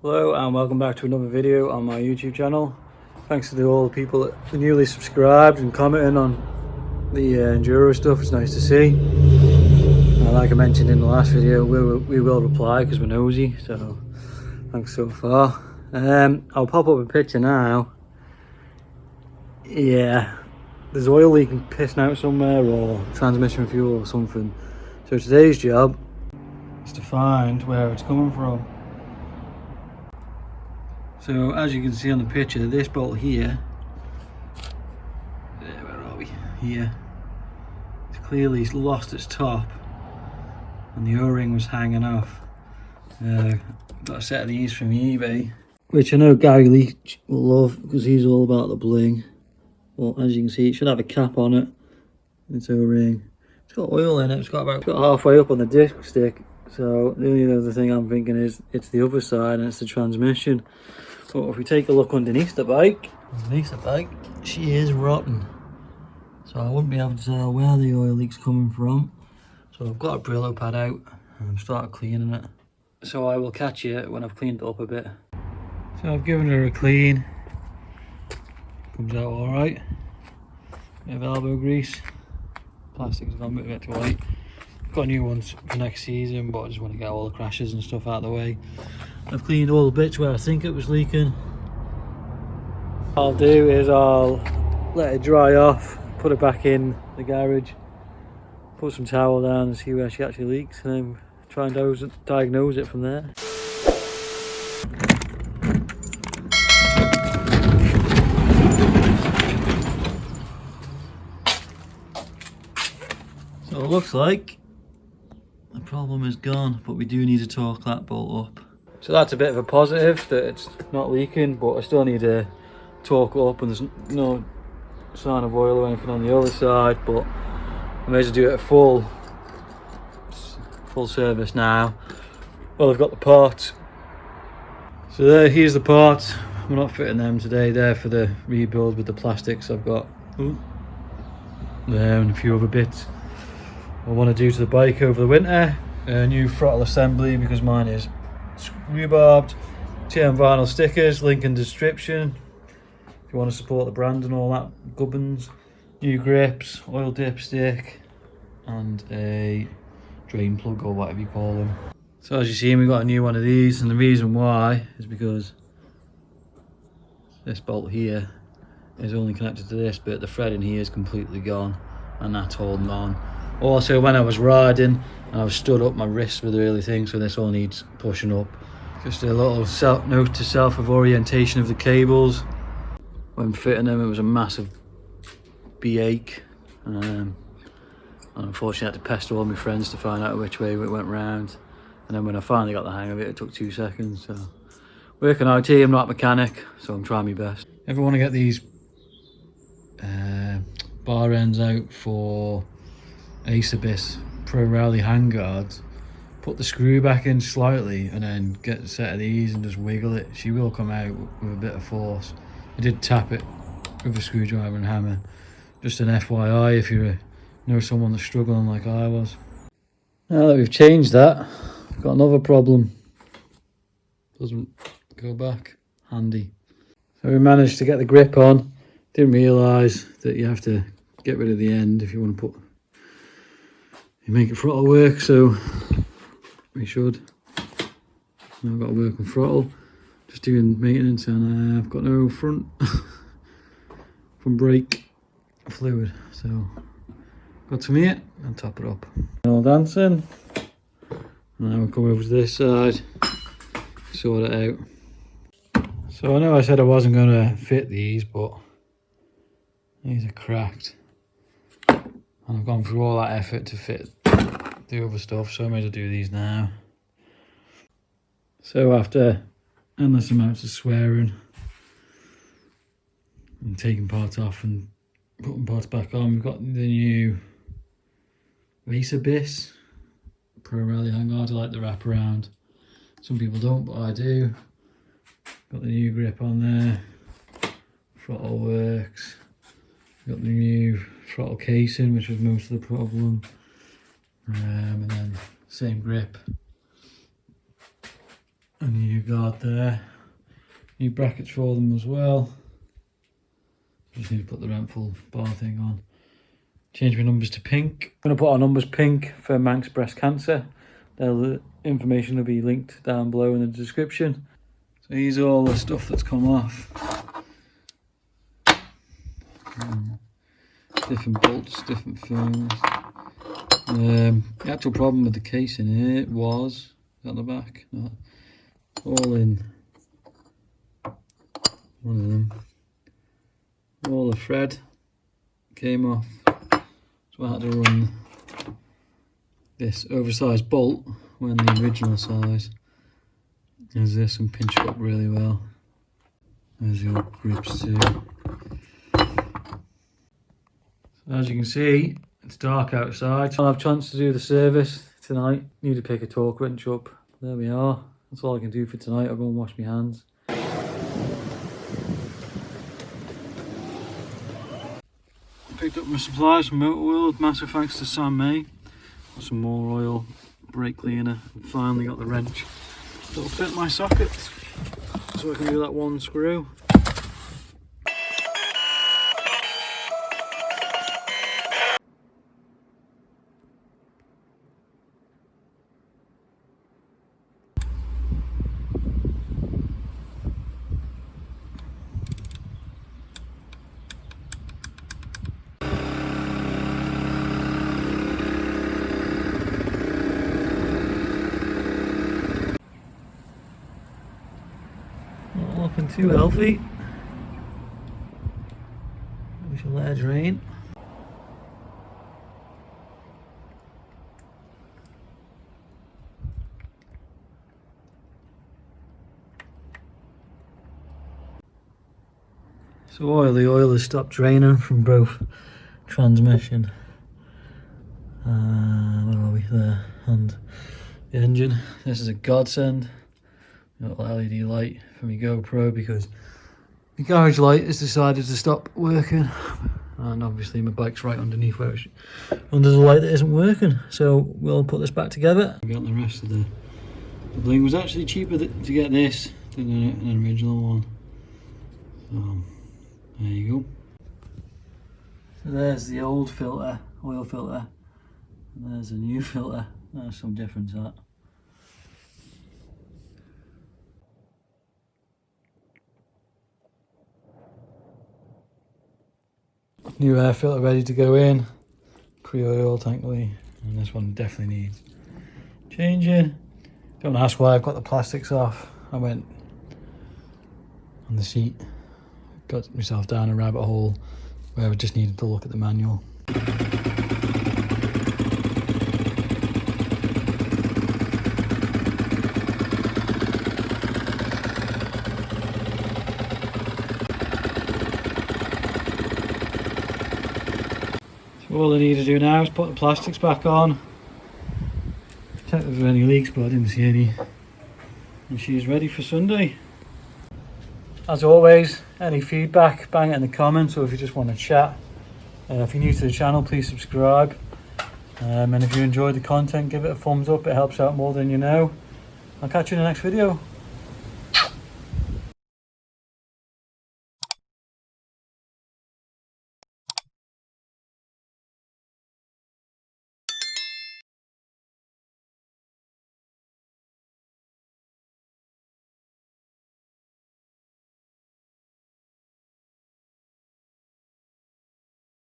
Hello and welcome back to another video on my YouTube channel. Thanks to all the people that are newly subscribed and commenting on the enduro stuff. It's nice to see. Like I mentioned in the last video, we will reply because we're nosy, so thanks so far. I'll pop up a picture now. Yeah, there's oil leaking pissing out somewhere, or transmission fuel or something. So today's job is to find where it's coming from. So as you can see on the picture, this bolt here, where are we? Here. It's clearly lost its top and the O-ring was hanging off. Got a set of these from eBay, which I know Gary Leach will love because he's all about the bling. Well, as you can see, it should have a cap on it. It's O-ring. It's got oil in it. It's got halfway up on the disc stick. So the only other thing I'm thinking is it's the other side and it's the transmission. But if we take a look underneath the bike, she is rotten. So I wouldn't be able to tell where the oil leak's coming from. So I've got a Brillo pad out and I've started cleaning it. So I will catch you when I've cleaned it up a bit. So I've given her a clean. Comes out alright. Bit of elbow grease. Plastic's gone a bit too white. Got new ones for next season, but I just want to get all the crashes and stuff out of the way. I've cleaned all the bits where I think it was leaking. What I'll do is I'll let it dry off, put it back in the garage, put some towel down and see where she actually leaks, and then try and diagnose it from there. So it looks like the problem is gone, but we do need to torque that bolt up. So that's a bit of a positive that it's not leaking, but I still need to torque it up, and there's no sign of oil or anything on the other side, but I may as well do it at full service now. Well, I've got the parts. So here's the parts. We're not fitting them today. They're for the rebuild with the plastics. I've got there and a few other bits I want to do to the bike over the winter. A new throttle assembly because mine is rhubarbed. TMVinyl stickers, link in description if you want to support the brand and all that gubbins. New grips, oil dipstick, and a drain plug or whatever you call them. So as you see, we got a new one of these, and the reason why is because this bolt here is only connected to this, but the thread in here is completely gone, and that's holding on. Also, when I was riding and I was stood up, my wrists were the really thing, so this all needs pushing up. Just a little note to self of orientation of the cables. When fitting them, it was a massive ache. And unfortunately I had to pester all my friends to find out which way it went round. And then when I finally got the hang of it, it took 2 seconds. So working IT, I'm not a mechanic, so I'm trying my best. If I want to get these bar ends out for Ace Pro Rally handguards, put the screw back in slightly and then get a set of these and just wiggle it. She will come out with a bit of force. I did tap it with a screwdriver and hammer. Just an FYI if you know someone that's struggling like I was. Now that we've changed that, I've got another problem. Doesn't go back. Handy. So we managed to get the grip on. Didn't realise that you have to get rid of the end if you want to make a throttle work, so we should. Now I've got to work on throttle. Just doing maintenance, and I've got no front brake fluid, so got some here and top it up. All dancing. Now we'll come over to this side, sort it out. So I know I said I wasn't going to fit these, but these are cracked. And I've gone through all that effort to fit the other stuff, so I may as well do these now. So after endless amounts of swearing and taking parts off and putting parts back on, we've got the new Ace Pro Rally handguard. I like the wraparound. Some people don't, but I do. Got the new grip on there. Throttle works. Got the new throttle casing, which was most of the problem. and then same grip. And new guard there. New brackets for them as well. Just need to put the Rental bar thing on. Change my numbers to pink. I'm going to put our numbers pink for MANX breast cancer. The information will be linked down below in the description. So here's all the stuff that's come off. Different bolts, different films. The actual problem with the casing here was at the back. No, all in one of them. All the thread came off, so I had to run this oversized bolt when the original size is this and pinch it up really well. There's your grips too. So as you can see, it's dark outside. I don't have a chance to do the service tonight. Need to pick a torque wrench up. There we are. That's all I can do for tonight. I'll go and wash my hands. Picked up my supplies from Motor World. Massive thanks to Sam May. Got some more oil, brake cleaner, and finally got the wrench that'll fit my sockets, so I can do that one screw. Not looking too healthy. We shall let it drain. So the oil has stopped draining from both transmission, where are we there, and the engine. This is a godsend. Got the LED light for my GoPro because the garage light has decided to stop working, and obviously my bike's right underneath where it's under the light that isn't working. So we'll put this back together. I got the rest of the bling. It was actually cheaper to get this than an original one. So there you go. So there's the old filter, oil filter, and there's a new filter. There's some difference that. New air filter ready to go in, pre-oil thankfully, and this one definitely needs changing. Don't ask why I've got the plastics off. I went on the seat, got myself down a rabbit hole where I just needed to look at the manual. All I need to do now is put the plastics back on, check if there's any leaks, but I didn't see any, and she's ready for Sunday. As always, any feedback, bang it in the comments, or if you just want to chat. If you're new to the channel, please subscribe, and if you enjoyed the content, give it a thumbs up. It helps out more than you know. I'll catch you in the next video.